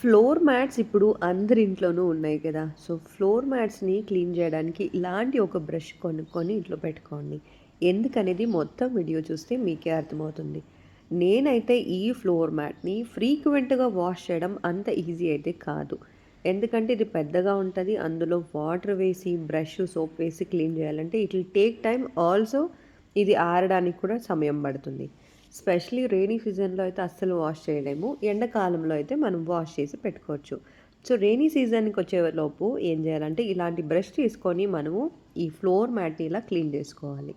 Floor mats ఇప్పుడు అందరి ఇంట్లోనూ ఉన్నాయి కదా! సో, ఫ్లోర్ మ్యాట్స్‌ని క్లీన్ జేయడానికి ఇలాంటి ఒక బ్రష్ కొనుక్కొని ఇంట్లో పెట్టుకోండి. ఎందుకనేది మొత్తం వీడియో చూస్తే మీకే అర్థమవుతుంది. నేనైతే ఈ ఫ్లోర్ మ్యాట్‌ని ఫ్రీక్వెంట్‌గా వాష్ చేయడం అంత ఈజీ అయితే కాదు. ఎందుకంటే ఇది పెద్దగా ఉంటది. అందులో వాటర్ వేసి, బ్రష్, సోప్ వేసి క్లీన్ జేయాలంటే it will take time. Also ఇది ఆరడానికి కూడా సమయం పడుతుంది. స్పెషల్లీ రెయినీ సీజన్‌లో అయితే అస్సలు వాష్ చేయలేము. ఎండాకాలంలో అయితే మనం వాష్ చేసి పెట్టుకోవచ్చు. సో, రెయినీ సీజన్‌కొచ్చేలోపు ఏం చేయాలంటే ఇలాంటి బ్రష్ తీసుకొని మనము ఈ ఫ్లోర్ మ్యాట్‌ని ఇలా క్లీన్ చేసుకోవాలి.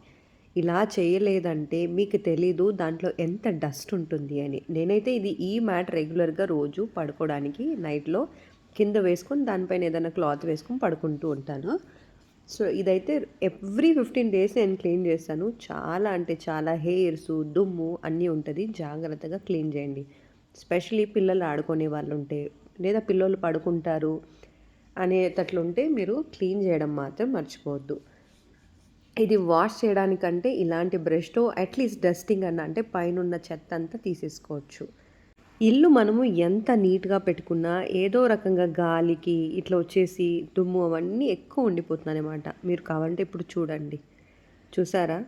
ఇలా చేయలేదంటే మీకు తెలీదు దాంట్లో ఎంత డస్ట్ ఉంటుంది అని. నేనైతే ఈ మ్యాట్ రెగ్యులర్‌గా రోజు పడుకోవడానికి నైట్‌లో కింద వేసుకొని దానిపైన ఏదైనా క్లాత్ వేసుకొని పడుకుంటూ ఉంటాను. సో, ఇదైతే ఎవ్రీ 15 డేస్ నేను క్లీన్ చేస్తాను. చాలా అంటే చాలా హెయిర్సు, దుమ్ము అన్నీ ఉంటది. జాగ్రత్తగా క్లీన్ చేయండి. స్పెషల్లీ పిల్లలు ఆడుకునే వాళ్ళుంటే, లేదా పిల్లోళ్ళు పడుకుంటారు అనేటట్లుంటే మీరు క్లీన్ చేయడం మాత్రం మర్చిపోవద్దు. ఇది వాష్ చేయడానికంటే ఇలాంటి బ్రష్‌తో అట్‌లీస్ట్ డస్టింగ్ అన్నా అంటే పైనున్న చెత్తంతా తీసేసుకోవచ్చు. ఇల్లు మనము ఎంత నీట్‌గా పెట్టుకున్నా ఏదో రకంగా గాలికి ఇట్లా వచ్చేసి దుమ్ము అవన్నీ ఎక్కువ ఉండిపోతుందనమాట. మీరు కావాలంటే ఇప్పుడు చూడండి. చూసారా?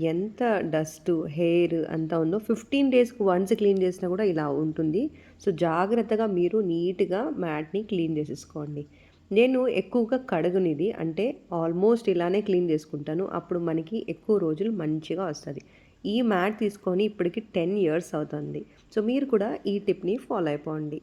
ఎంత డస్టు, హెయిర్ అంతా ఉందో. 15 డేస్‌కి వన్స్ క్లీన్ చేసినా కూడా ఇలా ఉంటుంది. సో, జాగ్రత్తగా మీరు నీట్‌గా మ్యాట్‌ని క్లీన్ చేసేసుకోండి. నేను ఎక్కువగా కడగనిది. అంటే ఆల్మోస్ట్ ఇలానే క్లీన్ చేసుకుంటాను. అప్పుడు మనకి ఎక్కువ రోజులు మంచిగా వస్తది. ఈ మ్యాట్ తీసుకొని ఇప్పటికి 10 ఇయర్స్ అవుతుంది. సో, మీరు కూడా ఈ టిప్‌ని ఫాలో అయిపోండి.